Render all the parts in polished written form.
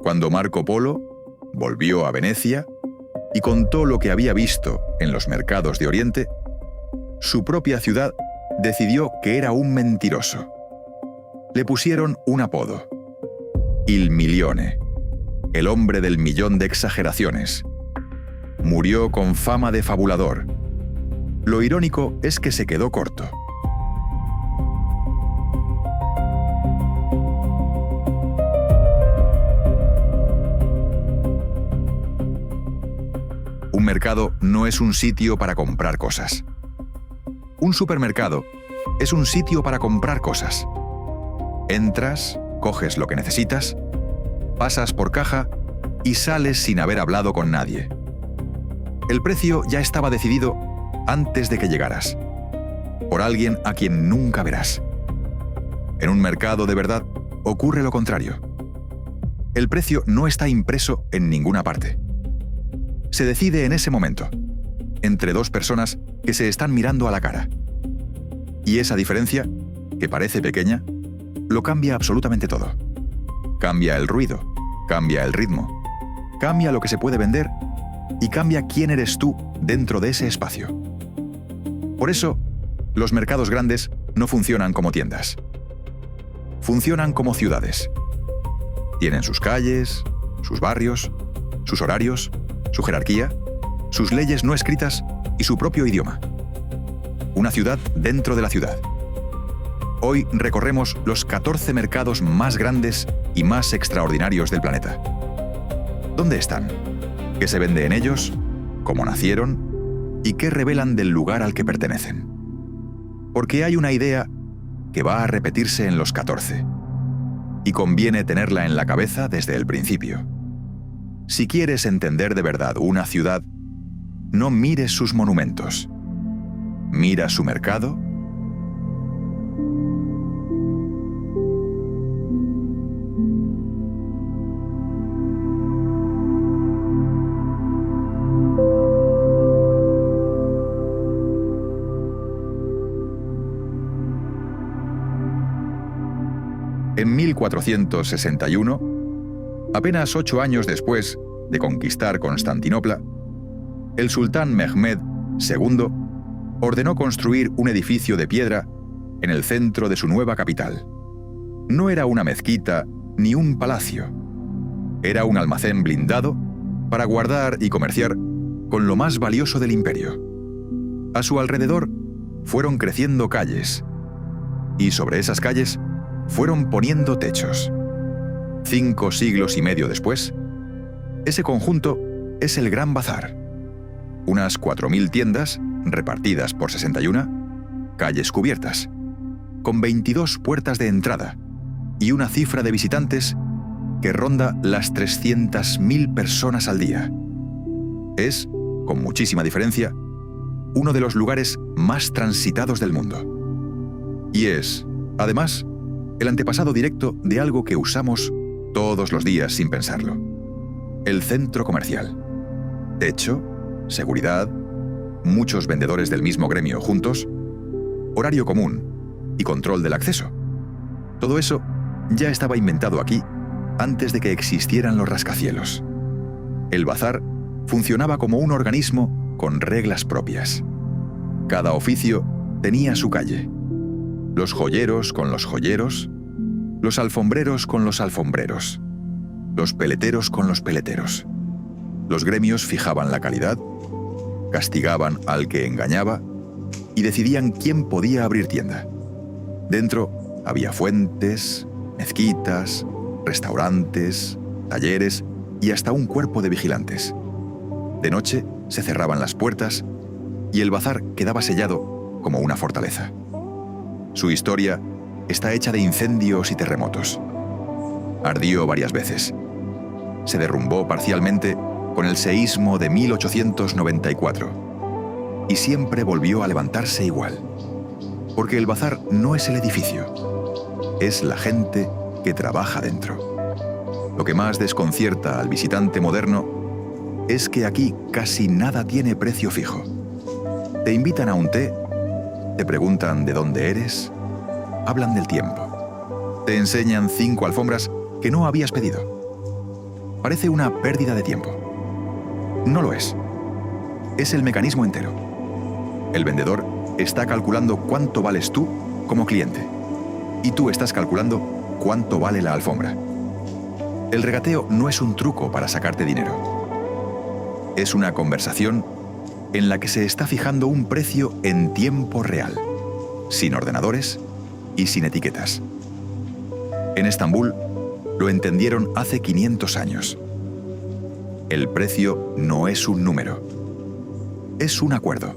Cuando Marco Polo volvió a Venecia y contó lo que había visto en los mercados de Oriente, su propia ciudad decidió que era un mentiroso. Le pusieron un apodo: Il Milione, el hombre del millón de exageraciones. Murió con fama de fabulador. Lo irónico es que se quedó corto. Un mercado no es un sitio para comprar cosas. Un supermercado es un sitio para comprar cosas. Entras, coges lo que necesitas, pasas por caja y sales sin haber hablado con nadie. El precio ya estaba decidido antes de que llegaras, por alguien a quien nunca verás. En un mercado de verdad ocurre lo contrario. El precio no está impreso en ninguna parte. Se decide en ese momento, entre dos personas que se están mirando a la cara. Y esa diferencia, que parece pequeña, lo cambia absolutamente todo. Cambia el ruido, cambia el ritmo, cambia lo que se puede vender y cambia quién eres tú dentro de ese espacio. Por eso, los mercados grandes no funcionan como tiendas. Funcionan como ciudades. Tienen sus calles, sus barrios, sus horarios, su jerarquía, sus leyes no escritas y su propio idioma. Una ciudad dentro de la ciudad. Hoy recorremos los 14 mercados más grandes y más extraordinarios del planeta. ¿Dónde están? ¿Qué se vende en ellos? ¿Cómo nacieron? ¿Y qué revelan del lugar al que pertenecen? Porque hay una idea que va a repetirse en los 14. Y conviene tenerla en la cabeza desde el principio. Si quieres entender de verdad una ciudad, no mires sus monumentos. Mira su mercado. En 1461, apenas 8 años después de conquistar Constantinopla, el sultán Mehmed II ordenó construir un edificio de piedra en el centro de su nueva capital. No era una mezquita ni un palacio. Era un almacén blindado para guardar y comerciar con lo más valioso del imperio. A su alrededor fueron creciendo calles, y sobre esas calles fueron poniendo techos. 5 siglos y medio después, ese conjunto es el Gran Bazar. Unas 4.000 tiendas repartidas por 61 calles cubiertas, con 22 puertas de entrada y una cifra de visitantes que ronda las 300.000 personas al día. Es, con muchísima diferencia, uno de los lugares más transitados del mundo. Y es, además, el antepasado directo de algo que usamos todos los días sin pensarlo: el centro comercial. Techo, seguridad, muchos vendedores del mismo gremio juntos, horario común y control del acceso. Todo eso ya estaba inventado aquí antes de que existieran los rascacielos. El bazar funcionaba como un organismo con reglas propias. Cada oficio tenía su calle. Los joyeros con los joyeros, los alfombreros con los alfombreros, los peleteros con los peleteros. Los gremios fijaban la calidad, castigaban al que engañaba y decidían quién podía abrir tienda. Dentro había fuentes, mezquitas, restaurantes, talleres y hasta un cuerpo de vigilantes. De noche se cerraban las puertas y el bazar quedaba sellado como una fortaleza. Su historia está hecha de incendios y terremotos. Ardió varias veces. Se derrumbó parcialmente con el seísmo de 1894. Y siempre volvió a levantarse igual. Porque el bazar no es el edificio, es la gente que trabaja dentro. Lo que más desconcierta al visitante moderno es que aquí casi nada tiene precio fijo. Te invitan a un té, te preguntan de dónde eres, hablan del tiempo. Te enseñan 5 alfombras que no habías pedido. parece una pérdida de tiempo. No lo es. Es el mecanismo entero. El vendedor está calculando cuánto vales tú como cliente, y tú estás calculando cuánto vale la alfombra. El regateo no es un truco para sacarte dinero. Es una conversación en la que se está fijando un precio en tiempo real, sin ordenadores y sin etiquetas. En Estambul lo entendieron hace 500 años. El precio no es un número, es un acuerdo.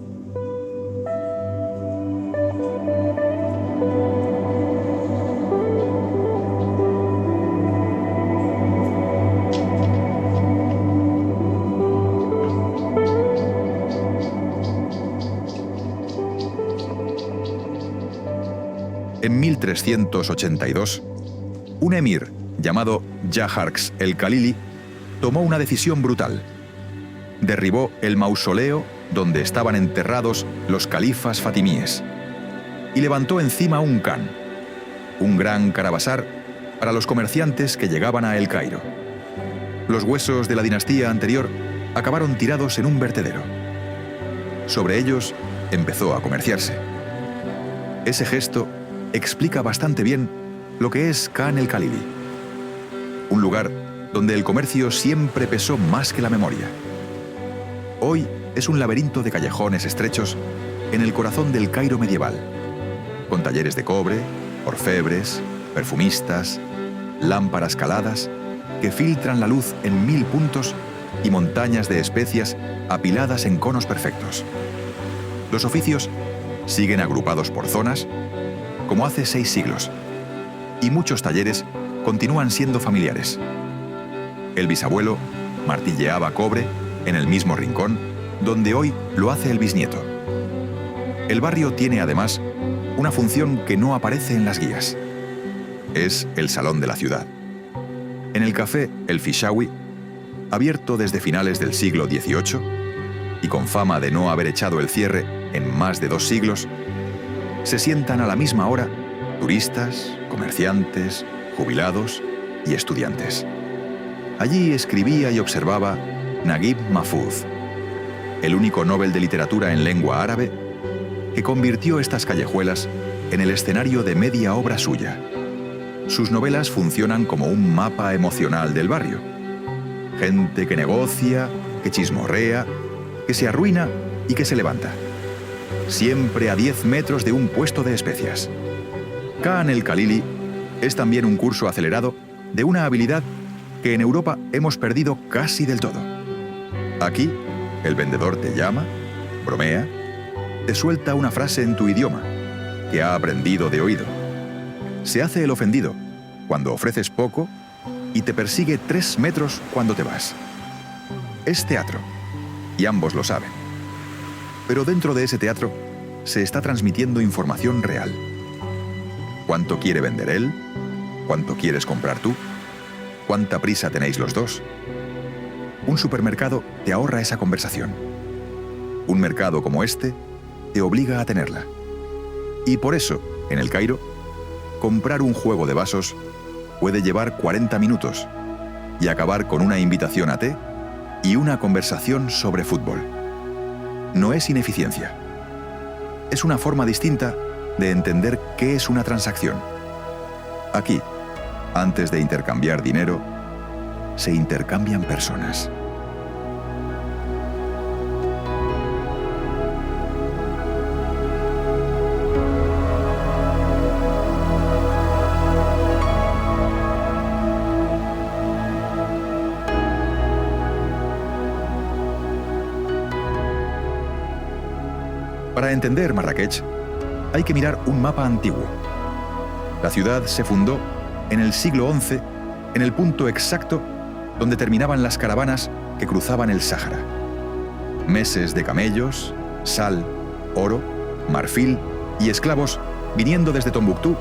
En 1382, un emir llamado Jaharks el-Khalili tomó una decisión brutal. Derribó el mausoleo donde estaban enterrados los califas fatimíes y levantó encima un khan, un gran caravasar para los comerciantes que llegaban a El Cairo. Los huesos de la dinastía anterior acabaron tirados en un vertedero. Sobre ellos empezó a comerciarse. Ese gesto explica bastante bien lo que es Khan el-Khalili, un lugar donde el comercio siempre pesó más que la memoria. Hoy es un laberinto de callejones estrechos en el corazón del Cairo medieval, con talleres de cobre, orfebres, perfumistas, lámparas caladas que filtran la luz en 1000 puntos y montañas de especias apiladas en conos perfectos. Los oficios siguen agrupados por zonas, como hace 6 siglos, y muchos talleres continúan siendo familiares. El bisabuelo martilleaba cobre en el mismo rincón donde hoy lo hace el bisnieto. El barrio tiene además una función que no aparece en las guías. Es el salón de la ciudad. En el café El Fishawi, abierto desde finales del siglo XVIII y con fama de no haber echado el cierre en más de 2 siglos, se sientan a la misma hora turistas, comerciantes, jubilados y estudiantes. Allí escribía y observaba Naguib Mahfouz, el único Nobel de Literatura en lengua árabe que convirtió estas callejuelas en el escenario de media obra suya. Sus novelas funcionan como un mapa emocional del barrio. Gente que negocia, que chismorrea, que se arruina y que se levanta. Siempre a 10 metros de un puesto de especias. Khan el-Khalili es también un curso acelerado de una habilidad que en Europa hemos perdido casi del todo. Aquí, el vendedor te llama, bromea, te suelta una frase en tu idioma, que ha aprendido de oído. Se hace el ofendido cuando ofreces poco y te persigue 3 metros cuando te vas. Es teatro, y ambos lo saben. Pero dentro de ese teatro se está transmitiendo información real. ¿Cuánto quiere vender él? ¿Cuánto quieres comprar tú? ¿Cuánta prisa tenéis los dos? Un supermercado te ahorra esa conversación. Un mercado como este te obliga a tenerla. Y por eso, en El Cairo, comprar un juego de vasos puede llevar 40 minutos y acabar con una invitación a té y una conversación sobre fútbol. No es ineficiencia. Es una forma distinta de entender qué es una transacción. Aquí, antes de intercambiar dinero, se intercambian personas. Para entender Marrakech, hay que mirar un mapa antiguo. La ciudad se fundó en el siglo XI, en el punto exacto donde terminaban las caravanas que cruzaban el Sáhara. Meses de camellos, sal, oro, marfil y esclavos viniendo desde Tombuctú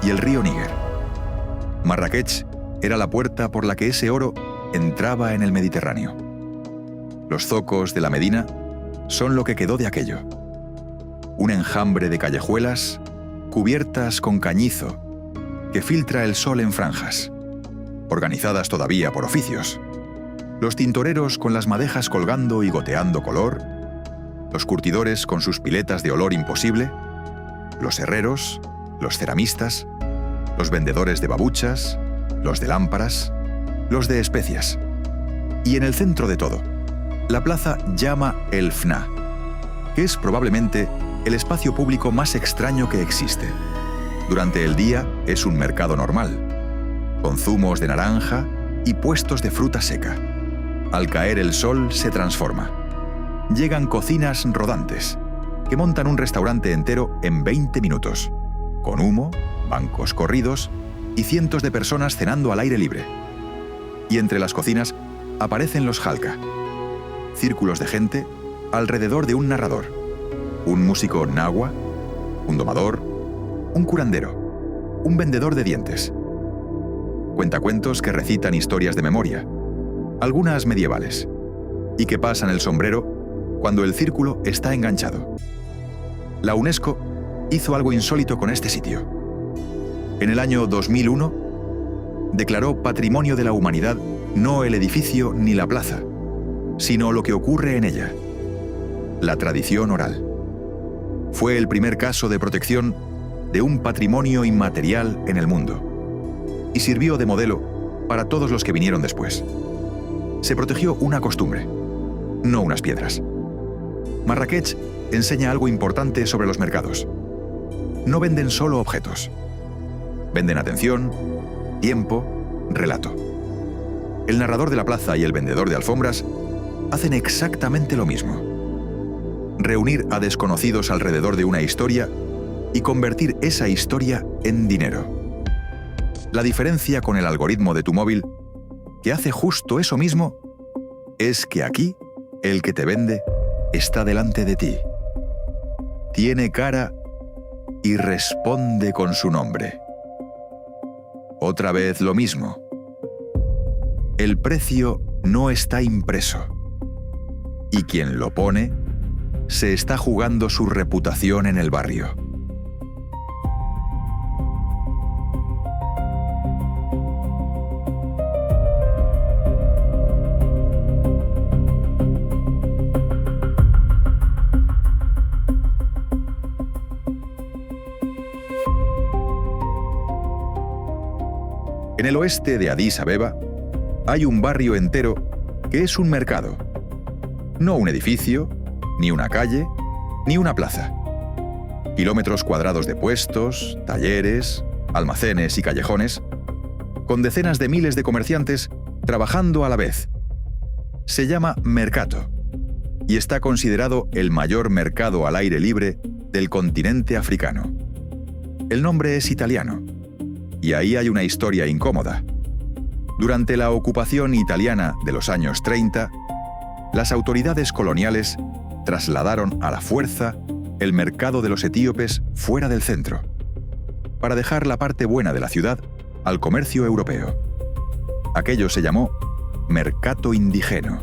y el río Níger. Marrakech era la puerta por la que ese oro entraba en el Mediterráneo. Los zocos de la Medina son lo que quedó de aquello. Un enjambre de callejuelas cubiertas con cañizo que filtra el sol en franjas, organizadas todavía por oficios, Los tintoreros con las madejas colgando y goteando color, los curtidores con sus piletas de olor imposible, los herreros, los ceramistas, los vendedores de babuchas, los de lámparas, los de especias. Y en el centro de todo, la plaza llama el FNA, que es probablemente el espacio público más extraño que existe. Durante el día es un mercado normal, con zumos de naranja y puestos de fruta seca. Al caer el sol se transforma. Llegan cocinas rodantes, que montan un restaurante entero en 20 minutos, con humo, bancos corridos y cientos de personas cenando al aire libre. Y entre las cocinas aparecen los halka, círculos de gente alrededor de un narrador, un músico nahua, un domador, un curandero, un vendedor de dientes. Cuentacuentos que recitan historias de memoria, algunas medievales, y que pasan el sombrero cuando el círculo está enganchado. La UNESCO hizo algo insólito con este sitio. En el año 2001, declaró Patrimonio de la Humanidad no el edificio ni la plaza, sino lo que ocurre en ella, la tradición oral. Fue el primer caso de protección de un patrimonio inmaterial en el mundo, y sirvió de modelo para todos los que vinieron después. Se protegió una costumbre, no unas piedras. Marrakech enseña algo importante sobre los mercados. No venden solo objetos. Venden atención, tiempo, relato. El narrador de la plaza y el vendedor de alfombras hacen exactamente lo mismo. Reunir a desconocidos alrededor de una historia y convertir esa historia en dinero. La diferencia con el algoritmo de tu móvil, que hace justo eso mismo, es que aquí el que te vende está delante de ti. Tiene cara y responde con su nombre. Otra vez lo mismo. El precio no está impreso. Y quien lo pone se está jugando su reputación en el barrio. En el oeste de Addis Abeba hay un barrio entero que es un mercado. No un edificio, ni una calle, ni una plaza. Kilómetros cuadrados de puestos, talleres, almacenes y callejones, con decenas de miles de comerciantes trabajando a la vez. Se llama Mercato y está considerado el mayor mercado al aire libre del continente africano. El nombre es italiano, y ahí hay una historia incómoda. Durante la ocupación italiana de los años 30, las autoridades coloniales trasladaron a la fuerza el mercado de los etíopes fuera del centro, para dejar la parte buena de la ciudad al comercio europeo. Aquello se llamó Mercato Indigeno,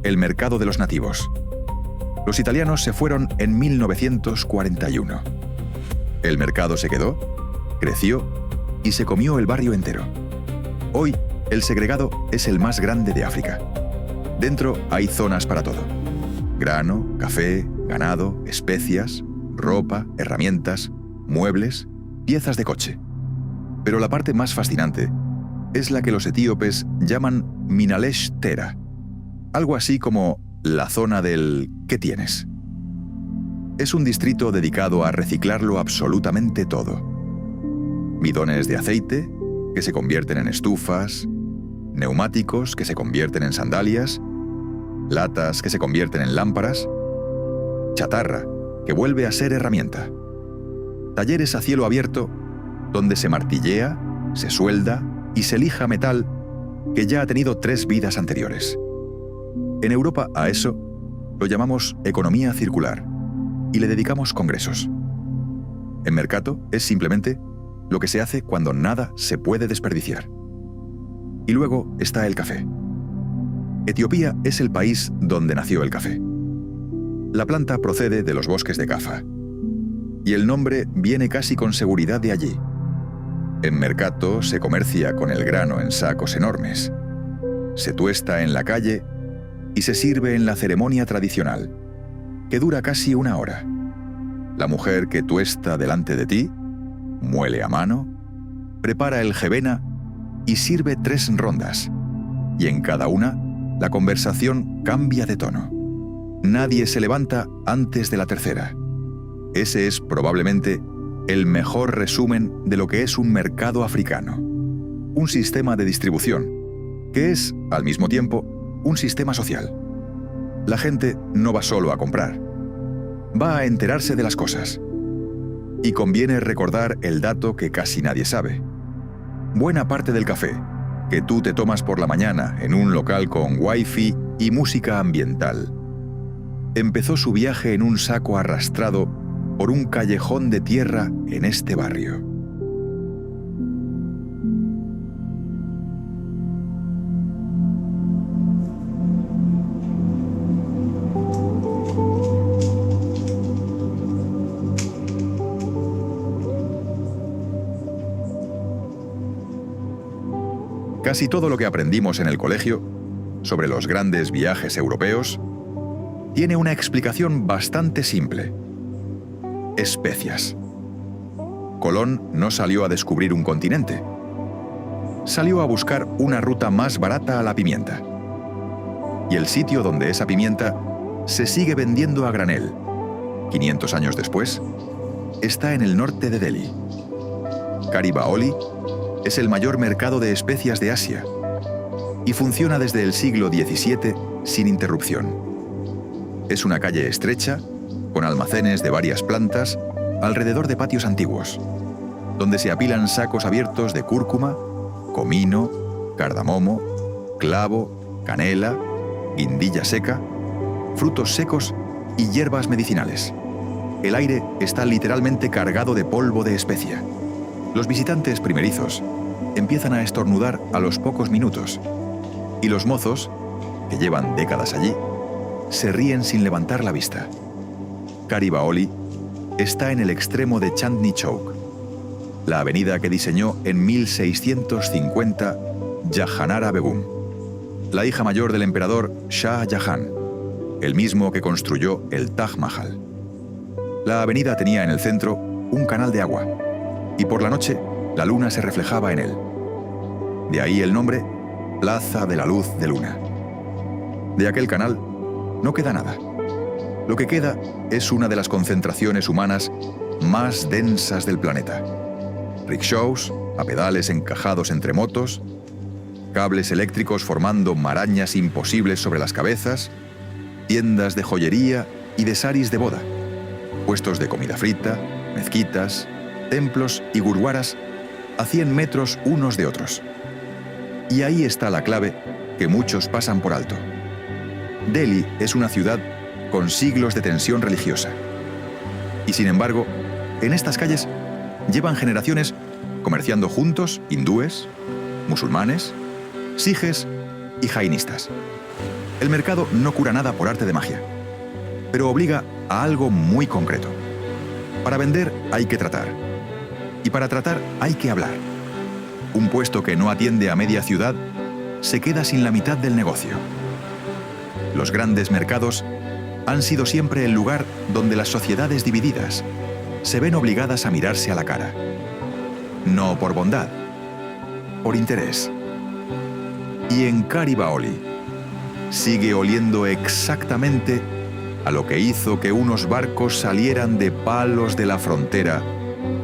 el mercado de los nativos. Los italianos se fueron en 1941. El mercado se quedó, creció y se comió el barrio entero. Hoy, el segregado es el más grande de África. Dentro hay zonas para todo: grano, café, ganado, especias, ropa, herramientas, muebles, piezas de coche. Pero la parte más fascinante es la que los etíopes llaman Minalesh Tera, algo así como la zona del ¿qué tienes? Es un distrito dedicado a reciclarlo absolutamente todo. Bidones de aceite, que se convierten en estufas, neumáticos que se convierten en sandalias, latas que se convierten en lámparas, chatarra que vuelve a ser herramienta, talleres a cielo abierto donde se martillea, se suelda y se lija metal que ya ha tenido 3 vidas anteriores. En Europa a eso lo llamamos economía circular y le dedicamos congresos. En Mercato es simplemente lo que se hace cuando nada se puede desperdiciar. Y luego está el café. Etiopía es el país donde nació el café. La planta procede de los bosques de Kaffa, y el nombre viene casi con seguridad de allí. En Mercato se comercia con el grano en sacos enormes. se tuesta en la calle y se sirve en la ceremonia tradicional, que dura casi 1 hora. La mujer que tuesta delante de ti, muele a mano, prepara el jebena y sirve 3 rondas, y en cada una la conversación cambia de tono. Nadie se levanta antes de la tercera. Ese es probablemente el mejor resumen de lo que es un mercado africano. Un sistema de distribución, que es, al mismo tiempo, un sistema social. La gente no va solo a comprar, va a enterarse de las cosas. Y conviene recordar el dato que casi nadie sabe. Buena parte del café que tú te tomas por la mañana en un local con wifi y música ambiental empezó su viaje en un saco arrastrado por un callejón de tierra en este barrio. Casi todo lo que aprendimos en el colegio sobre los grandes viajes europeos tiene una explicación bastante simple. Especias. Colón no salió a descubrir un continente. Salió a buscar una ruta más barata a la pimienta. Y el sitio donde esa pimienta se sigue vendiendo a granel, 500 años después, está en el norte de Delhi. Kari-Baoli es el mayor mercado de especias de Asia y funciona desde el siglo XVII sin interrupción. Es una calle estrecha, con almacenes de varias plantas, alrededor de patios antiguos, donde se apilan sacos abiertos de cúrcuma, comino, cardamomo, clavo, canela, guindilla seca, frutos secos y hierbas medicinales. El aire está literalmente cargado de polvo de especia. Los visitantes primerizos empiezan a estornudar a los pocos minutos, y los mozos, que llevan décadas allí, se ríen sin levantar la vista. Kari-Baoli está en el extremo de Chandni Chowk, la avenida que diseñó en 1650 Jahanara Begum, la hija mayor del emperador Shah Jahan, el mismo que construyó el Taj Mahal. La avenida tenía en el centro un canal de agua, y por la noche la luna se reflejaba en él. De ahí el nombre Plaza de la Luz de Luna. De aquel canal no queda nada. Lo que queda es una de las concentraciones humanas más densas del planeta. Rickshaws, a pedales encajados entre motos, cables eléctricos formando marañas imposibles sobre las cabezas, tiendas de joyería y de saris de boda, puestos de comida frita, mezquitas, templos y gurwaras a 100 metros unos de otros. Y ahí está la clave que muchos pasan por alto. Delhi es una ciudad con siglos de tensión religiosa. Y sin embargo, en estas calles llevan generaciones comerciando juntos hindúes, musulmanes, sijes y jainistas. El mercado no cura nada por arte de magia, pero obliga a algo muy concreto. Para vender hay que tratar. Y para tratar hay que hablar. Un puesto que no atiende a media ciudad se queda sin la mitad del negocio. Los grandes mercados han sido siempre el lugar donde las sociedades divididas se ven obligadas a mirarse a la cara. No por bondad, por interés. Y en Kari-Baoli sigue oliendo exactamente a lo que hizo que unos barcos salieran de Palos de la Frontera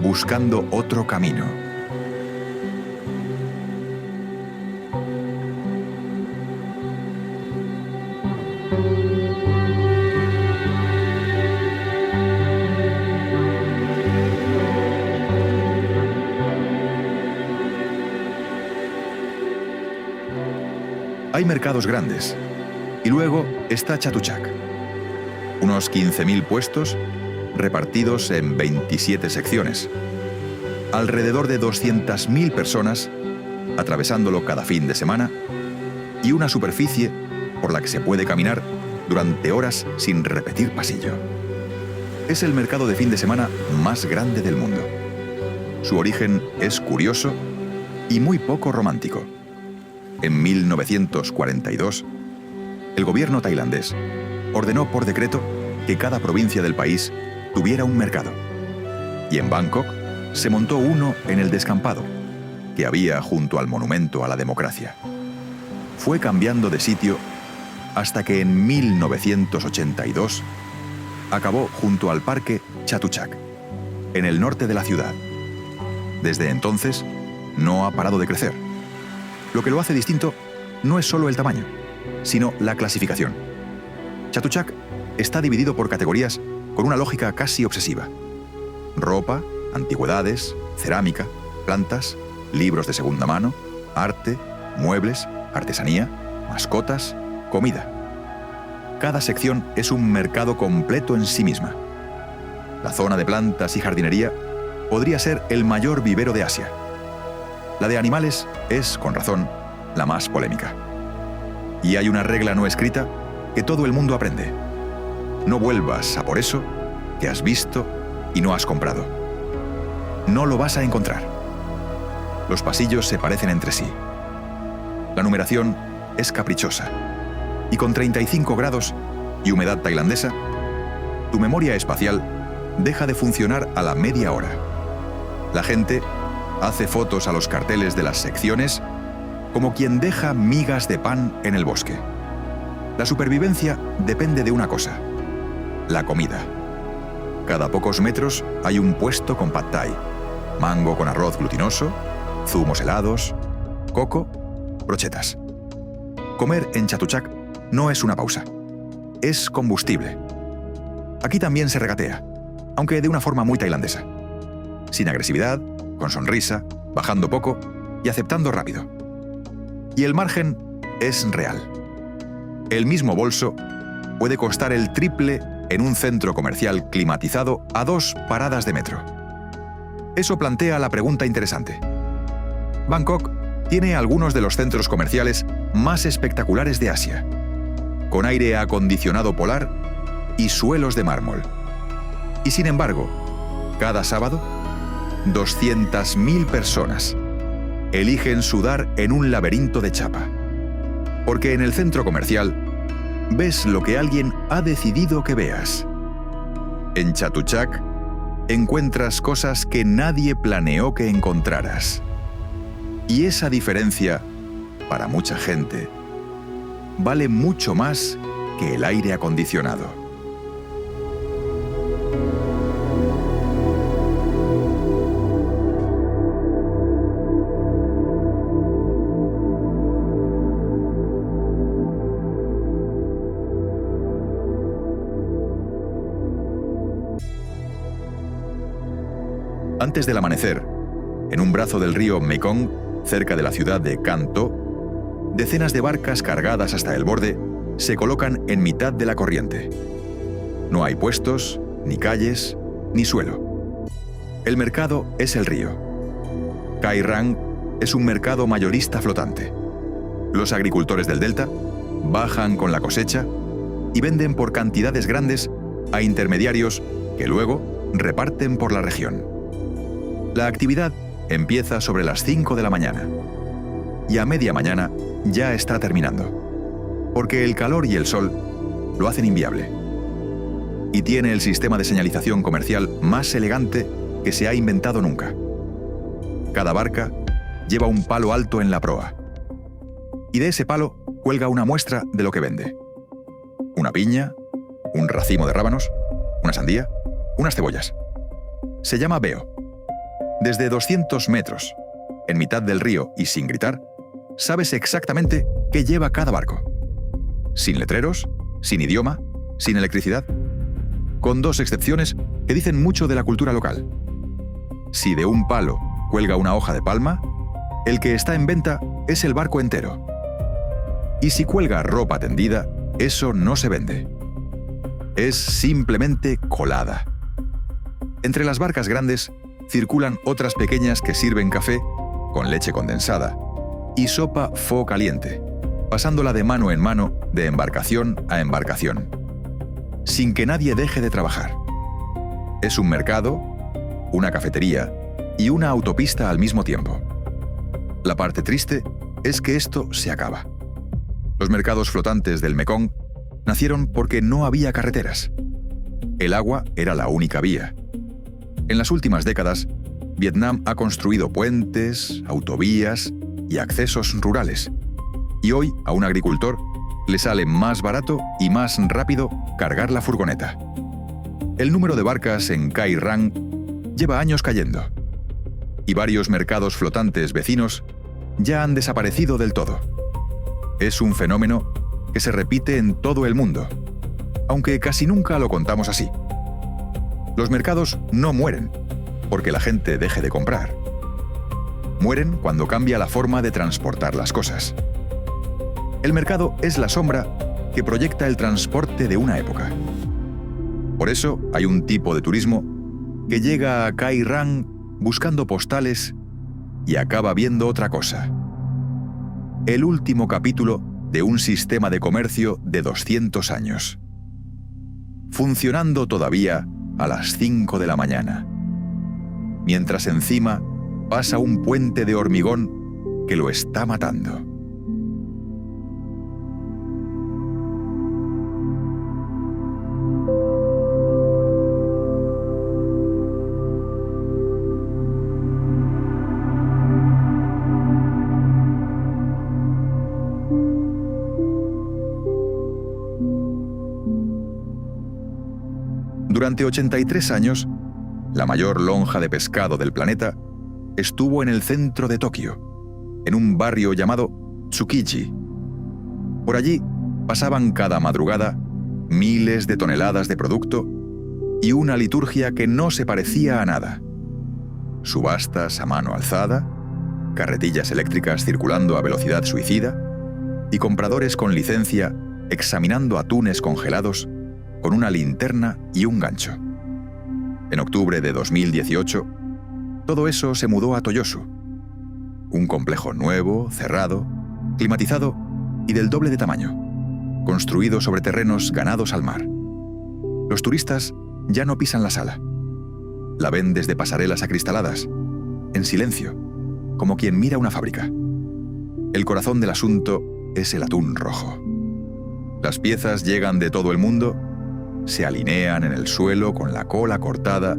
buscando otro camino. Hay mercados grandes, y luego está Chatuchak. Unos 15.000 puestos repartidos en 27 secciones. Alrededor de 200.000 personas atravesándolo cada fin de semana y una superficie por la que se puede caminar durante horas sin repetir pasillo. Es el mercado de fin de semana más grande del mundo. Su origen es curioso y muy poco romántico. en 1942, el gobierno tailandés ordenó por decreto que cada provincia del país tuviera un mercado. Y en Bangkok se montó uno en el descampado, que había junto al Monumento a la Democracia. Fue cambiando de sitio hasta que en 1982 acabó junto al Parque Chatuchak, en el norte de la ciudad. Desde entonces no ha parado de crecer. Lo que lo hace distinto no es solo el tamaño, sino la clasificación. Chatuchak está dividido por categorías con una lógica casi obsesiva: ropa, antigüedades, cerámica, plantas, libros de segunda mano, arte, muebles, artesanía, mascotas, comida. Cada sección es un mercado completo en sí misma. La zona de plantas y jardinería podría ser el mayor vivero de Asia. La de animales es, con razón, la más polémica. Y hay una regla no escrita que todo el mundo aprende: no vuelvas a por eso que has visto y no has comprado. No lo vas a encontrar. Los pasillos se parecen entre sí. La numeración es caprichosa. Y con 35 grados y humedad tailandesa, tu memoria espacial deja de funcionar a la media hora. La gente hace fotos a los carteles de las secciones como quien deja migas de pan en el bosque. La supervivencia depende de una cosa: la comida. Cada pocos metros hay un puesto con pad thai, mango con arroz glutinoso, zumos helados, coco, brochetas. Comer en Chatuchak no es una pausa, es combustible. Aquí también se regatea, aunque de una forma muy tailandesa. Sin agresividad, con sonrisa, bajando poco y aceptando rápido. Y el margen es real. El mismo bolso puede costar el triple en un centro comercial climatizado a 2 paradas de metro. Eso plantea la pregunta interesante. Bangkok tiene algunos de los centros comerciales más espectaculares de Asia, con aire acondicionado polar y suelos de mármol. Y sin embargo, cada sábado, 200.000 personas eligen sudar en un laberinto de chapa. Porque en el centro comercial ves lo que alguien ha decidido que veas. En Chatuchak encuentras cosas que nadie planeó que encontraras. Y esa diferencia, para mucha gente, vale mucho más que el aire acondicionado. Antes del amanecer, en un brazo del río Mekong, cerca de la ciudad de Can Tho, decenas de barcas cargadas hasta el borde se colocan en mitad de la corriente. No hay puestos, ni calles, ni suelo. El mercado es el río. Kai Rang es un mercado mayorista flotante. Los agricultores del delta bajan con la cosecha y venden por cantidades grandes a intermediarios que luego reparten por la región. La actividad empieza sobre las 5 de la mañana y a media mañana ya está terminando, porque el calor y el sol lo hacen inviable. Y tiene el sistema de señalización comercial más elegante que se ha inventado nunca. Cada barca lleva un palo alto en la proa, y de ese palo cuelga una muestra de lo que vende: una piña, un racimo de rábanos, una sandía, unas cebollas. Se llama veo. Desde 200 metros, en mitad del río y sin gritar, sabes exactamente qué lleva cada barco. Sin letreros, sin idioma, sin electricidad. Con 2 excepciones que dicen mucho de la cultura local. Si de un palo cuelga una hoja de palma, el que está en venta es el barco entero. Y si cuelga ropa tendida, eso no se vende. Es simplemente colada. Entre las barcas grandes circulan otras pequeñas que sirven café con leche condensada y sopa pho caliente, pasándola de mano en mano, de embarcación a embarcación, sin que nadie deje de trabajar. Es un mercado, una cafetería y una autopista al mismo tiempo. La parte triste es que esto se acaba. Los mercados flotantes del Mekong nacieron porque no había carreteras. El agua era la única vía. En las últimas décadas, Vietnam ha construido puentes, autovías y accesos rurales. Y hoy a un agricultor le sale más barato y más rápido cargar la furgoneta. El número de barcas en Cai Rang lleva años cayendo. Y varios mercados flotantes vecinos ya han desaparecido del todo. Es un fenómeno que se repite en todo el mundo, aunque casi nunca lo contamos así. Los mercados no mueren porque la gente deje de comprar. Mueren cuando cambia la forma de transportar las cosas. El mercado es la sombra que proyecta el transporte de una época. Por eso hay un tipo de turismo que llega a Cai Rang buscando postales y acaba viendo otra cosa. El último capítulo de un sistema de comercio de 200 años. Funcionando todavía a las 5 de la mañana. Mientras encima pasa un puente de hormigón que lo está matando. Durante 83 años, la mayor lonja de pescado del planeta estuvo en el centro de Tokio, en un barrio llamado Tsukiji. Por allí pasaban cada madrugada miles de toneladas de producto y una liturgia que no se parecía a nada. Subastas a mano alzada, carretillas eléctricas circulando a velocidad suicida y compradores con licencia examinando atunes congelados con una linterna y un gancho. En octubre de 2018, todo eso se mudó a Toyosu, un complejo nuevo, cerrado, climatizado y del doble de tamaño, construido sobre terrenos ganados al mar. Los turistas ya no pisan la sala. La ven desde pasarelas acristaladas, en silencio, como quien mira una fábrica. El corazón del asunto es el atún rojo. Las piezas llegan de todo el mundo, se alinean en el suelo con la cola cortada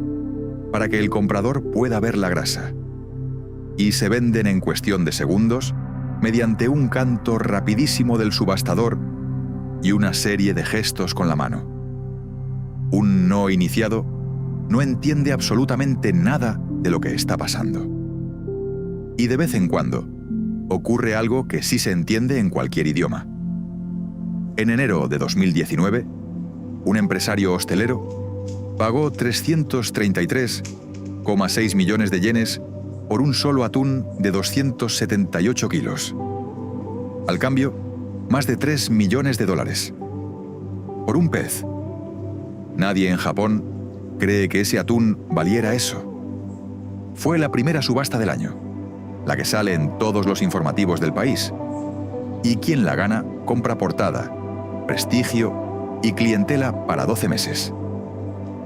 para que el comprador pueda ver la grasa, y se venden en cuestión de segundos mediante un canto rapidísimo del subastador y una serie de gestos con la mano. Un no iniciado no entiende absolutamente nada de lo que está pasando. Y de vez en cuando ocurre algo que sí se entiende en cualquier idioma. En enero de 2019, un empresario hostelero pagó 333,6 millones de yenes por un solo atún de 278 kilos. Al cambio, más de 3 millones de dólares. Por un pez. Nadie en Japón cree que ese atún valiera eso. Fue la primera subasta del año, la que sale en todos los informativos del país. Y quien la gana compra portada, prestigio y clientela para 12 meses.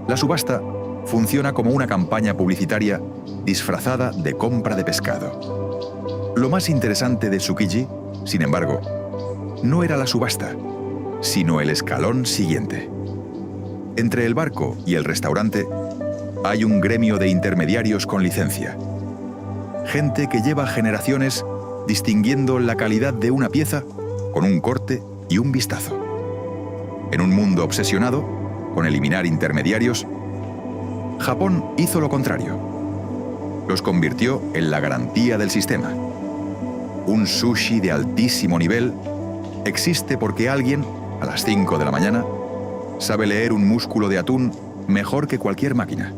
La subasta funciona como una campaña publicitaria disfrazada de compra de pescado. Lo más interesante de Tsukiji, sin embargo, no era la subasta, sino el escalón siguiente. Entre el barco y el restaurante hay un gremio de intermediarios con licencia. Gente que lleva generaciones distinguiendo la calidad de una pieza con un corte y un vistazo. En un mundo obsesionado con eliminar intermediarios, Japón hizo lo contrario. Los convirtió en la garantía del sistema. Un sushi de altísimo nivel existe porque alguien, a las 5 de la mañana, sabe leer un músculo de atún mejor que cualquier máquina.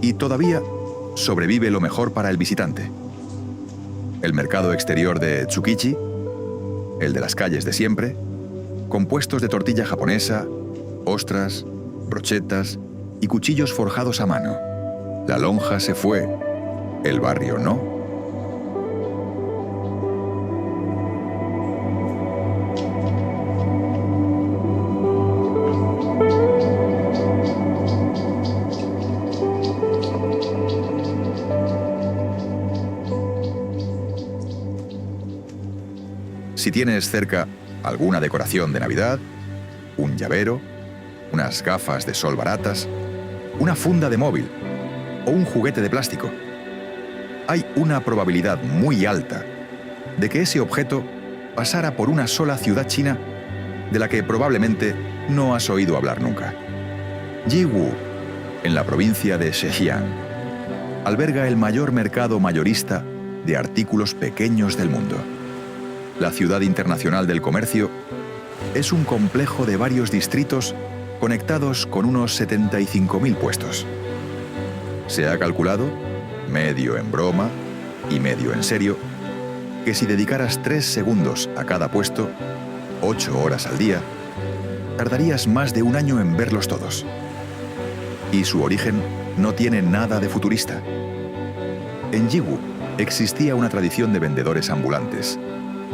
Y todavía sobrevive lo mejor para el visitante. El mercado exterior de Tsukiji, el de las calles de siempre, compuestos de tortilla japonesa, ostras, brochetas y cuchillos forjados a mano. La lonja se fue, el barrio no. Si tienes cerca alguna decoración de Navidad, un llavero, unas gafas de sol baratas, una funda de móvil o un juguete de plástico, hay una probabilidad muy alta de que ese objeto pasara por una sola ciudad china de la que probablemente no has oído hablar nunca. Yiwu, en la provincia de Zhejiang, alberga el mayor mercado mayorista de artículos pequeños del mundo. La ciudad internacional del comercio es un complejo de varios distritos conectados con unos 75.000 puestos. Se ha calculado, medio en broma y medio en serio, que si dedicaras 3 segundos a cada puesto, 8 horas al día, tardarías más de un año en verlos todos. Y su origen no tiene nada de futurista. En Yiwu existía una tradición de vendedores ambulantes,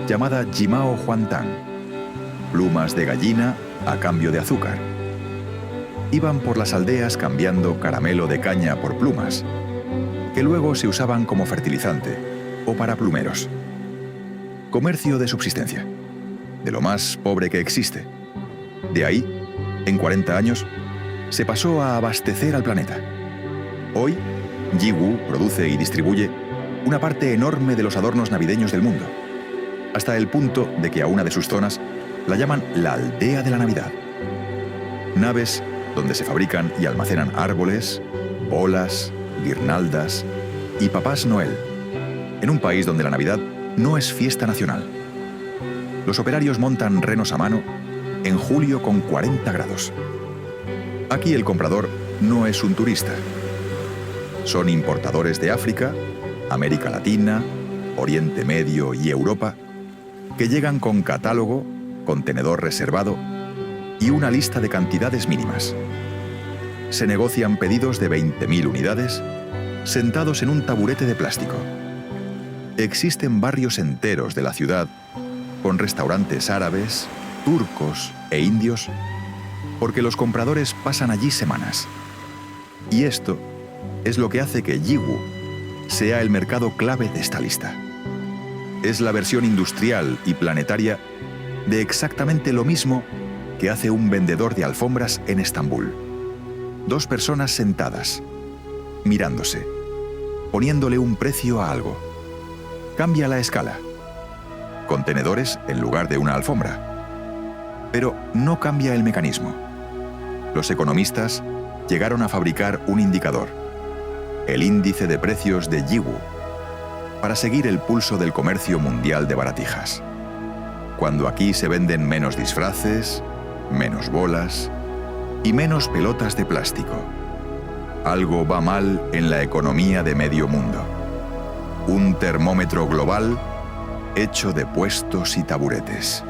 llamada Jimao Huantang, plumas de gallina a cambio de azúcar. Iban por las aldeas cambiando caramelo de caña por plumas, que luego se usaban como fertilizante o para plumeros. Comercio de subsistencia, de lo más pobre que existe. De ahí, en 40 años, se pasó a abastecer al planeta. Hoy, Yiwu produce y distribuye una parte enorme de los adornos navideños del mundo, hasta el punto de que a una de sus zonas la llaman la Aldea de la Navidad. Naves donde se fabrican y almacenan árboles, bolas, guirnaldas y Papás Noel, en un país donde la Navidad no es fiesta nacional. Los operarios montan renos a mano en julio con 40 grados. Aquí el comprador no es un turista. Son importadores de África, América Latina, Oriente Medio y Europa, que llegan con catálogo, contenedor reservado y una lista de cantidades mínimas. Se negocian pedidos de 20.000 unidades sentados en un taburete de plástico. Existen barrios enteros de la ciudad con restaurantes árabes, turcos e indios porque los compradores pasan allí semanas. Y esto es lo que hace que Yiwu sea el mercado clave de esta lista. Es la versión industrial y planetaria de exactamente lo mismo que hace un vendedor de alfombras en Estambul. 2 personas sentadas, mirándose, poniéndole un precio a algo. Cambia la escala. Contenedores en lugar de una alfombra. Pero no cambia el mecanismo. Los economistas llegaron a fabricar un indicador, el índice de precios de Yiwu, para seguir el pulso del comercio mundial de baratijas. Cuando aquí se venden menos disfraces, menos bolas y menos pelotas de plástico, algo va mal en la economía de medio mundo. Un termómetro global hecho de puestos y taburetes.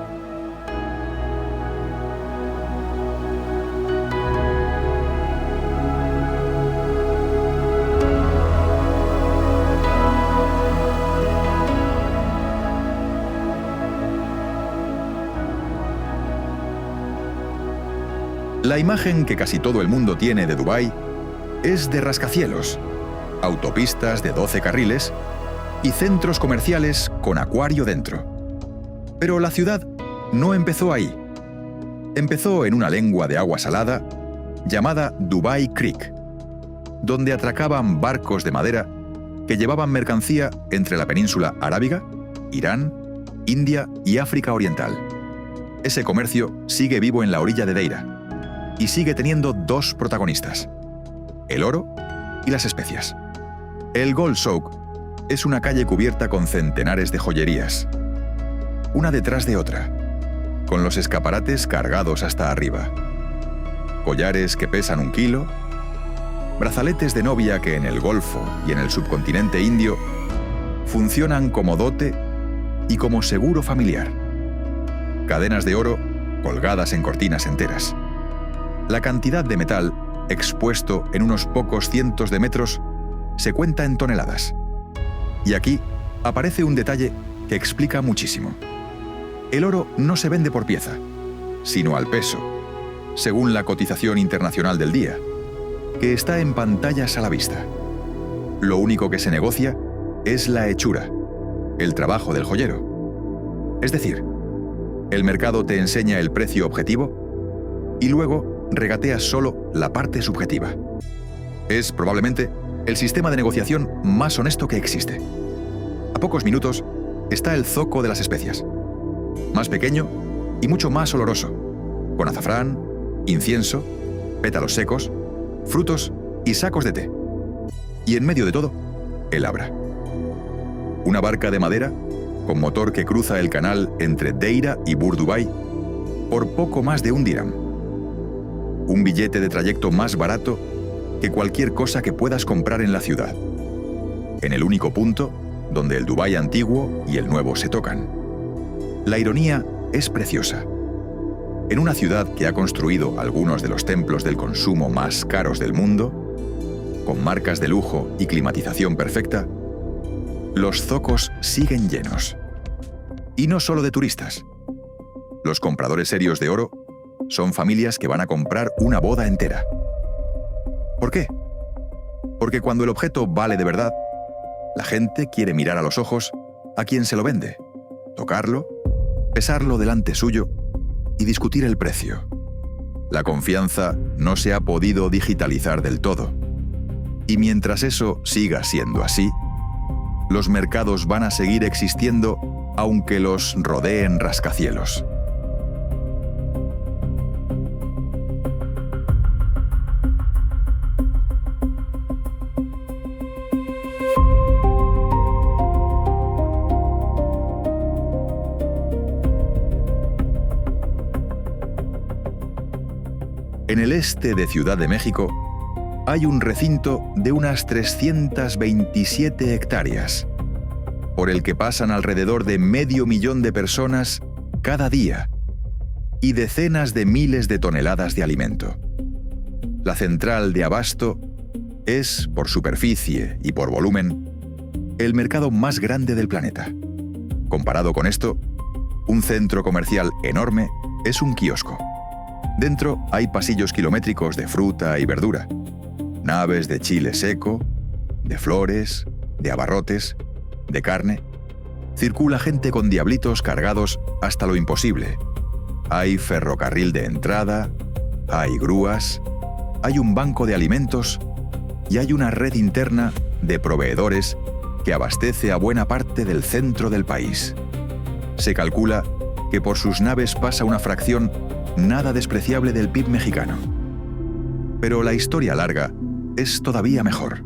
La imagen que casi todo el mundo tiene de Dubái es de rascacielos, autopistas de 12 carriles y centros comerciales con acuario dentro. Pero la ciudad no empezó ahí. Empezó en una lengua de agua salada llamada Dubai Creek, donde atracaban barcos de madera que llevaban mercancía entre la península arábiga, Irán, India y África Oriental. Ese comercio sigue vivo en la orilla de Deira y sigue teniendo 2 protagonistas: el oro y las especias. El Gold Souk es una calle cubierta con centenares de joyerías, una detrás de otra, con los escaparates cargados hasta arriba. Collares que pesan 1 kilo, brazaletes de novia que en el Golfo y en el subcontinente indio funcionan como dote y como seguro familiar. Cadenas de oro colgadas en cortinas enteras. La cantidad de metal expuesto en unos pocos cientos de metros se cuenta en toneladas. Y aquí aparece un detalle que explica muchísimo. El oro no se vende por pieza, sino al peso, según la cotización internacional del día, que está en pantallas a la vista. Lo único que se negocia es la hechura, el trabajo del joyero. Es decir, El mercado te enseña el precio objetivo y luego regateas solo la parte subjetiva. Es probablemente el sistema de negociación más honesto que existe. A pocos minutos está el zoco de las especias, más pequeño y mucho más oloroso, con azafrán, incienso, pétalos secos, frutos y sacos de té. Y en medio de todo, el Abra. Una barca de madera con motor que cruza el canal entre Deira y Bur Dubai por poco más de 1 dirham. Un billete de trayecto más barato que cualquier cosa que puedas comprar en la ciudad. En el único punto donde el Dubái antiguo y el nuevo se tocan. La ironía es preciosa. En una ciudad que ha construido algunos de los templos del consumo más caros del mundo, con marcas de lujo y climatización perfecta, los zocos siguen llenos. Y no solo de turistas. Los compradores serios de oro son familias que van a comprar una boda entera. ¿Por qué? Porque cuando el objeto vale de verdad, la gente quiere mirar a los ojos a quien se lo vende, tocarlo, pesarlo delante suyo y discutir el precio. La confianza no se ha podido digitalizar del todo. Y mientras eso siga siendo así, los mercados van a seguir existiendo aunque los rodeen rascacielos. En el este de Ciudad de México hay un recinto de unas 327 hectáreas, por el que pasan alrededor de 500.000 de personas cada día y decenas de miles de toneladas de alimento. La central de abasto es, por superficie y por volumen, el mercado más grande del planeta. Comparado con esto, un centro comercial enorme es un kiosco. Dentro hay pasillos kilométricos de fruta y verdura, naves de chile seco, de flores, de abarrotes, de carne. Circula gente con diablitos cargados hasta lo imposible. Hay ferrocarril de entrada, hay grúas, hay un banco de alimentos y hay una red interna de proveedores que abastece a buena parte del centro del país. Se calcula que por sus naves pasa una fracción nada despreciable del PIB mexicano. Pero la historia larga es todavía mejor.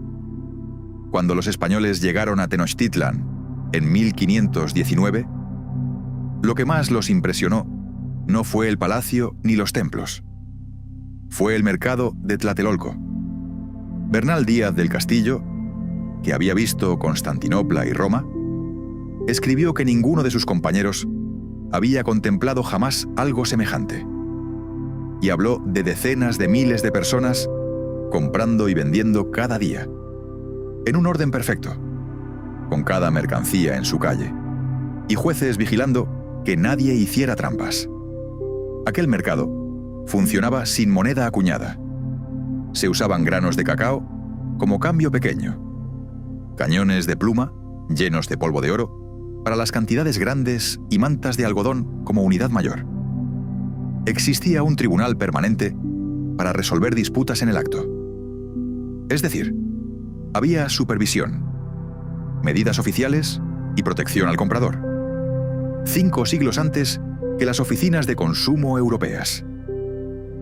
Cuando los españoles llegaron a Tenochtitlan en 1519, lo que más los impresionó no fue el palacio ni los templos. Fue el mercado de Tlatelolco. Bernal Díaz del Castillo, que había visto Constantinopla y Roma, escribió que ninguno de sus compañeros había contemplado jamás algo semejante. Y habló de decenas de miles de personas comprando y vendiendo cada día, en un orden perfecto, con cada mercancía en su calle, y jueces vigilando que nadie hiciera trampas. Aquel mercado funcionaba sin moneda acuñada. Se usaban granos de cacao como cambio pequeño, cañones de pluma llenos de polvo de oro para las cantidades grandes y mantas de algodón como unidad mayor. Existía un tribunal permanente para resolver disputas en el acto. Es decir, había supervisión, medidas oficiales y protección al comprador. 5 siglos antes que las oficinas de consumo europeas.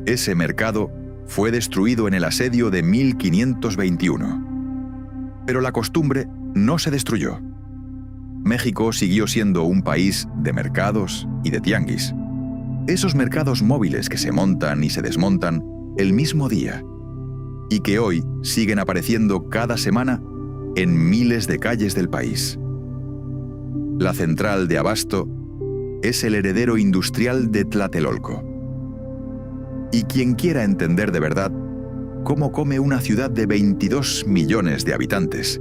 Ese mercado fue destruido en el asedio de 1521. Pero la costumbre no se destruyó. México siguió siendo un país de mercados y de tianguis. Esos mercados móviles que se montan y se desmontan el mismo día y que hoy siguen apareciendo cada semana en miles de calles del país. La central de abasto es el heredero industrial de Tlatelolco. Y quien quiera entender de verdad cómo come una ciudad de 22 millones de habitantes,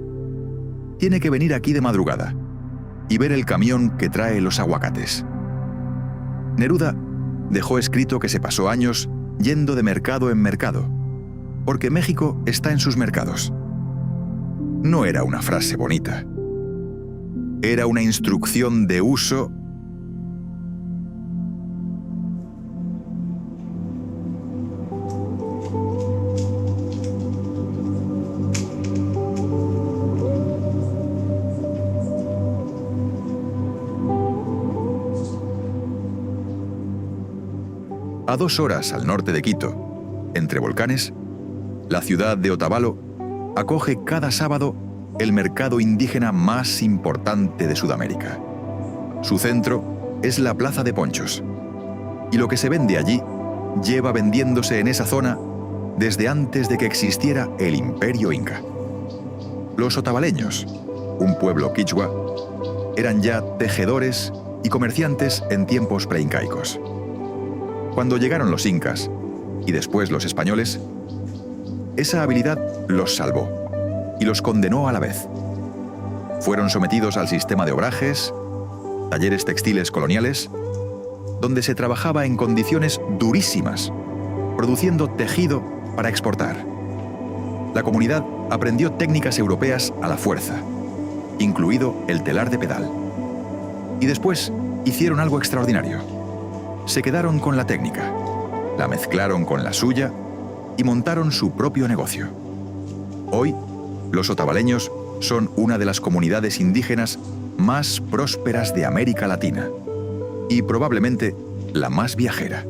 tiene que venir aquí de madrugada y ver el camión que trae los aguacates. Neruda dejó escrito que se pasó años yendo de mercado en mercado, porque México está en sus mercados. No era una frase bonita. Era una instrucción de uso A 2 horas al norte de Quito, entre volcanes, la ciudad de Otavalo acoge cada sábado el mercado indígena más importante de Sudamérica. Su centro es la Plaza de Ponchos, y lo que se vende allí lleva vendiéndose en esa zona desde antes de que existiera el Imperio Inca. Los otavaleños, un pueblo quichua, eran ya tejedores y comerciantes en tiempos preincaicos. Cuando llegaron los incas y después los españoles, esa habilidad los salvó y los condenó a la vez. Fueron sometidos al sistema de obrajes, talleres textiles coloniales, donde se trabajaba en condiciones durísimas, produciendo tejido para exportar. La comunidad aprendió técnicas europeas a la fuerza, incluido el telar de pedal. Y después hicieron algo extraordinario. Se quedaron con la técnica, la mezclaron con la suya y montaron su propio negocio. Hoy, los otavaleños son una de las comunidades indígenas más prósperas de América Latina y probablemente la más viajera.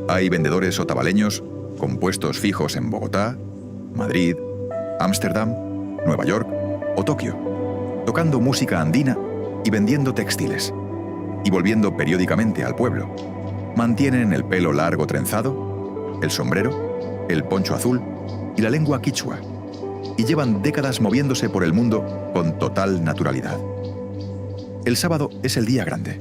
Hay vendedores otavaleños con puestos fijos en Bogotá, Madrid, Ámsterdam, Nueva York o Tokio, tocando música andina y vendiendo textiles, y volviendo periódicamente al pueblo. Mantienen el pelo largo trenzado, el sombrero, el poncho azul y la lengua quichua, y llevan décadas moviéndose por el mundo con total naturalidad. El sábado es el día grande.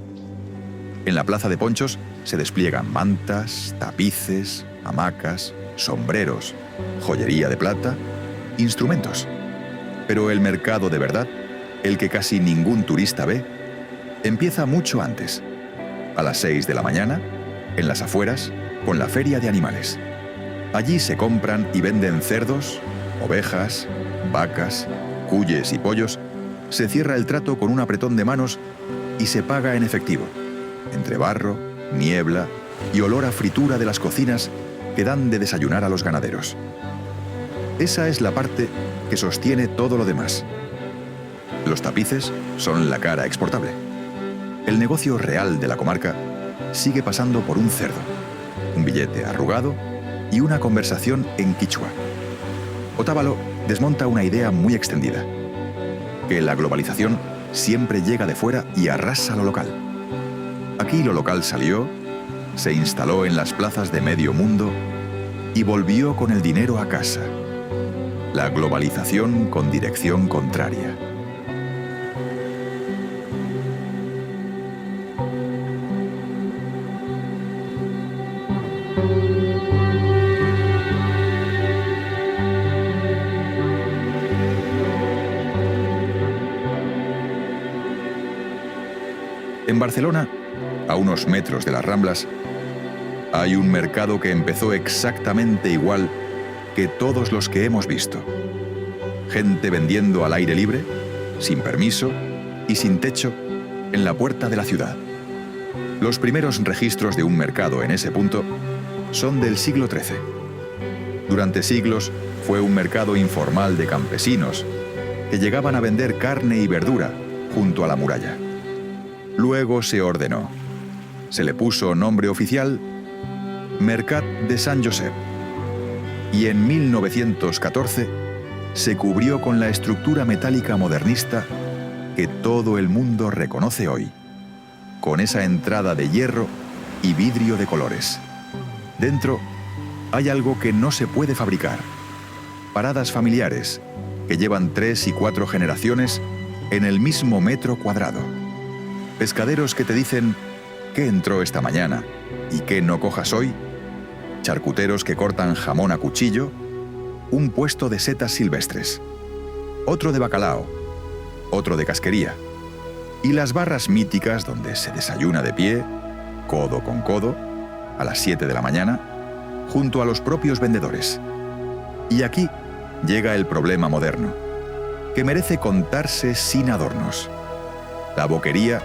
En la Plaza de Ponchos se despliegan mantas, tapices, hamacas, sombreros, joyería de plata, instrumentos. Pero el mercado de verdad, el que casi ningún turista ve, empieza mucho antes, a las 6 de la mañana, en las afueras, con la feria de animales. Allí se compran y venden cerdos, ovejas, vacas, cuyes y pollos. Se cierra el trato con un apretón de manos y se paga en efectivo, entre barro, niebla y olor a fritura de las cocinas que dan de desayunar a los ganaderos. Esa es la parte que sostiene todo lo demás. Los tapices son la cara exportable. El negocio real de la comarca sigue pasando por un cerdo, un billete arrugado y una conversación en quichua. Otavalo desmonta una idea muy extendida, que la globalización siempre llega de fuera y arrasa lo local. Aquí lo local salió, se instaló en las plazas de medio mundo y volvió con el dinero a casa. La globalización con dirección contraria. En Barcelona, a unos metros de las Ramblas, hay un mercado que empezó exactamente igual que todos los que hemos visto. Gente vendiendo al aire libre, sin permiso y sin techo, en la puerta de la ciudad. Los primeros registros de un mercado en ese punto son del siglo XIII. Durante siglos fue un mercado informal de campesinos que llegaban a vender carne y verdura junto a la muralla. Luego se ordenó. Se le puso nombre oficial Mercat de Sant Josep, y en 1914 se cubrió con la estructura metálica modernista que todo el mundo reconoce hoy, con esa entrada de hierro y vidrio de colores. Dentro hay algo que no se puede fabricar: paradas familiares que llevan 3 y 4 generaciones en el mismo metro cuadrado. Pescaderos que te dicen qué entró esta mañana y qué no cojas hoy. Charcuteros que cortan jamón a cuchillo. Un puesto de setas silvestres. Otro de bacalao. Otro de casquería. Y las barras míticas donde se desayuna de pie, codo con codo, a las 7 de la mañana, junto a los propios vendedores. Y aquí llega el problema moderno, que merece contarse sin adornos. La boquería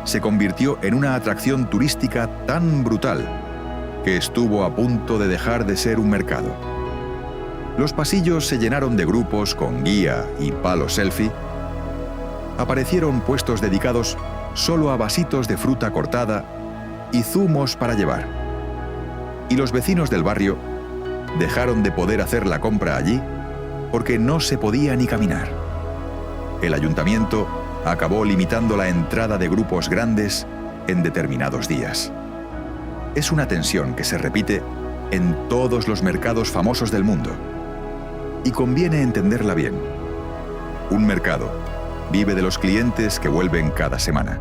se convirtió en una atracción turística tan brutal que estuvo a punto de dejar de ser un mercado. Los pasillos se llenaron de grupos con guía y palo selfie. Aparecieron puestos dedicados solo a vasitos de fruta cortada y zumos para llevar. y los vecinos del barrio dejaron de poder hacer la compra allí porque no se podía ni caminar. El ayuntamiento acabó limitando la entrada de grupos grandes en determinados días. Es una tensión que se repite en todos los mercados famosos del mundo. Y conviene entenderla bien. Un mercado vive de los clientes que vuelven cada semana,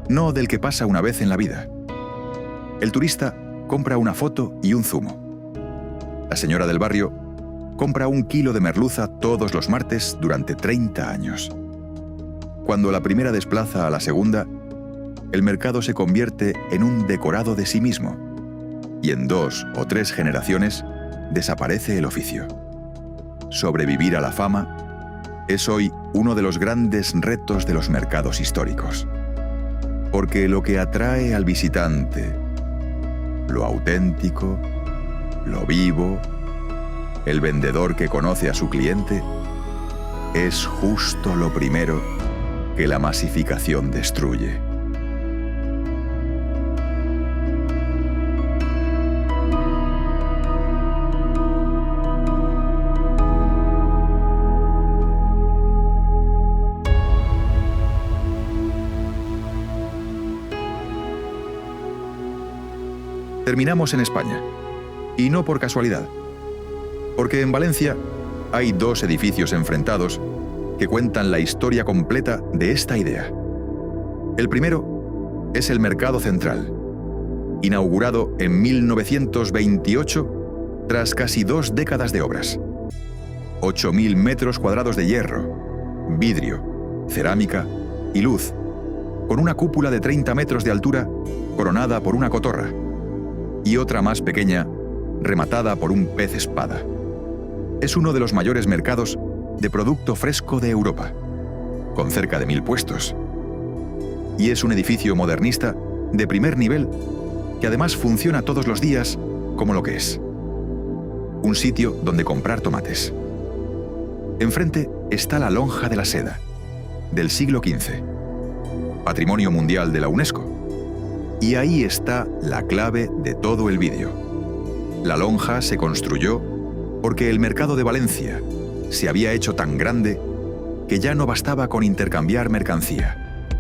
no del que pasa una vez en la vida. El turista compra una foto y un zumo. La señora del barrio compra 1 kilo de merluza todos los martes durante 30 años. Cuando la primera desplaza a la segunda, el mercado se convierte en un decorado de sí mismo, y en 2 o 3 generaciones desaparece el oficio. Sobrevivir a la fama es hoy uno de los grandes retos de los mercados históricos, porque lo que atrae al visitante, lo auténtico, lo vivo, el vendedor que conoce a su cliente, es justo lo primero que la masificación destruye. Terminamos en España, y no por casualidad, porque en Valencia hay 2 edificios enfrentados que cuentan la historia completa de esta idea. El primero es el Mercado Central, inaugurado en 1928 tras casi 2 décadas de obras. 8.000 metros cuadrados de hierro, vidrio, cerámica y luz, con una cúpula de 30 metros de altura coronada por una cotorra, y otra más pequeña, rematada por un pez espada. Es uno de los mayores mercados de producto fresco de Europa, con cerca de 1.000 puestos. Y es un edificio modernista de primer nivel que además funciona todos los días como lo que es: un sitio donde comprar tomates. Enfrente está la Lonja de la Seda, del siglo XV, Patrimonio Mundial de la UNESCO. Y ahí está la clave de todo el vídeo. La lonja se construyó porque el mercado de Valencia se había hecho tan grande que ya no bastaba con intercambiar mercancía.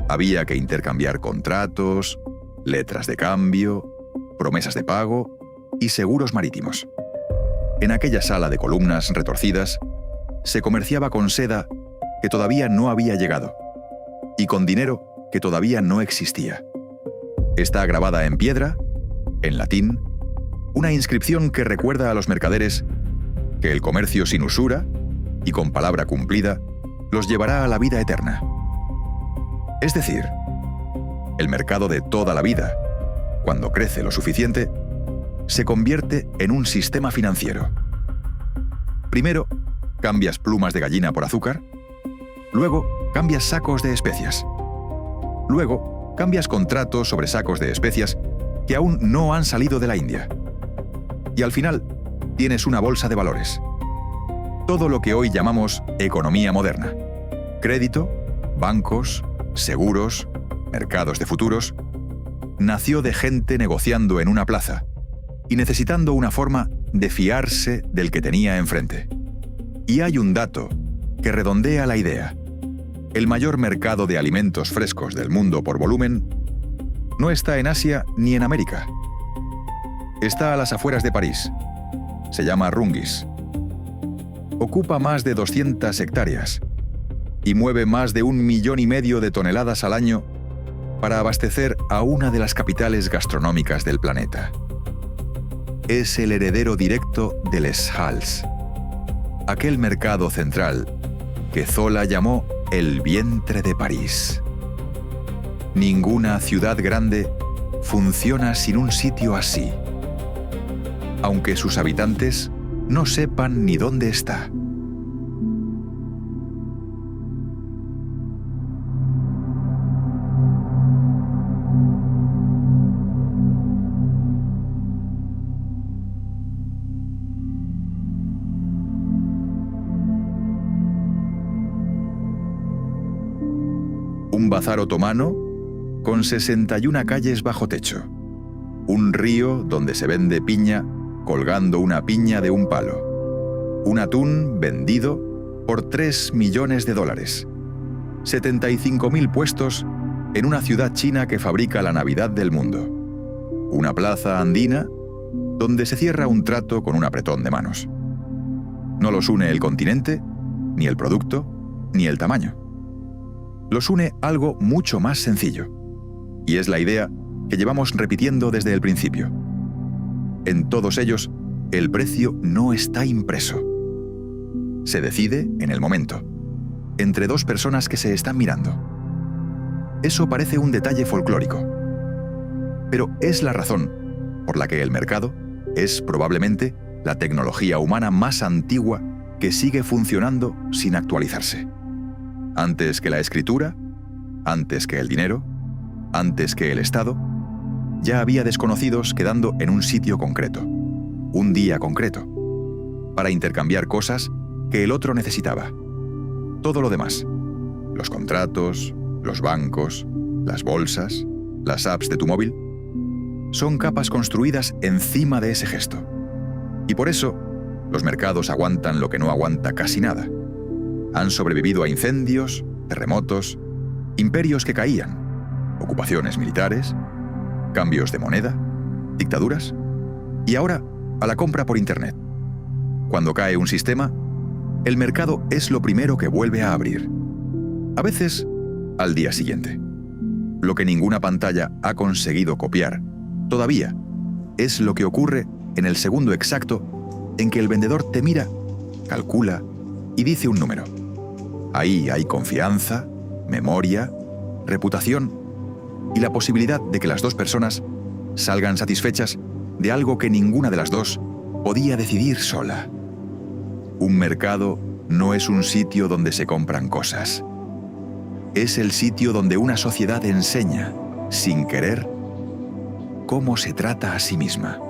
Había que intercambiar contratos, letras de cambio, promesas de pago y seguros marítimos. En aquella sala de columnas retorcidas se comerciaba con seda que todavía no había llegado y con dinero que todavía no existía. Está grabada en piedra, en latín, una inscripción que recuerda a los mercaderes que el comercio sin usura y con palabra cumplida los llevará a la vida eterna. Es decir, el mercado de toda la vida, cuando crece lo suficiente, se convierte en un sistema financiero. Primero, cambias plumas de gallina por azúcar, luego cambias sacos de especias, luego cambias contratos sobre sacos de especias que aún no han salido de la India. Y al final, tienes una bolsa de valores. Todo lo que hoy llamamos economía moderna. Crédito, bancos, seguros, mercados de futuros, nació de gente negociando en una plaza y necesitando una forma de fiarse del que tenía enfrente. Y hay un dato que redondea la idea. El mayor mercado de alimentos frescos del mundo por volumen no está en Asia ni en América. Está a las afueras de París. Se llama Rungis. Ocupa más de 200 hectáreas y mueve más de 1,5 millones de toneladas al año para abastecer a una de las capitales gastronómicas del planeta. Es el heredero directo de Les Halles, aquel mercado central que Zola llamó el vientre de París. Ninguna ciudad grande funciona sin un sitio así, aunque sus habitantes no sepan ni dónde está. Un bazar otomano con 61 calles bajo techo, Un río donde se vende piña colgando una piña de un palo. Un atún vendido por $3 millones. 75.000 puestos en una ciudad china que fabrica la Navidad del mundo. Una plaza andina donde se cierra un trato con un apretón de manos. No los une el continente, ni el producto, ni el tamaño. Los une algo mucho más sencillo. Y es la idea que llevamos repitiendo desde el principio. En todos ellos, el precio no está impreso. Se decide en el momento, entre dos personas que se están mirando. Eso parece un detalle folclórico, pero es la razón por la que el mercado es probablemente la tecnología humana más antigua que sigue funcionando sin actualizarse. Antes que la escritura, antes que el dinero, antes que el Estado, ya había desconocidos quedando en un sitio concreto, un día concreto, para intercambiar cosas que el otro necesitaba. Todo lo demás, los contratos, los bancos, las bolsas, las apps de tu móvil, son capas construidas encima de ese gesto. Y por eso, los mercados aguantan lo que no aguanta casi nada. Han sobrevivido a incendios, terremotos, imperios que caían, ocupaciones militares, cambios de moneda, dictaduras, y ahora a la compra por Internet. Cuando cae un sistema, el mercado es lo primero que vuelve a abrir. A veces, al día siguiente. Lo que ninguna pantalla ha conseguido copiar, todavía, es lo que ocurre en el segundo exacto en que el vendedor te mira, calcula y dice un número. Ahí hay confianza, memoria, reputación y la posibilidad de que las dos personas salgan satisfechas de algo que ninguna de las dos podía decidir sola. Un mercado no es un sitio donde se compran cosas. Es el sitio donde una sociedad enseña, sin querer, cómo se trata a sí misma.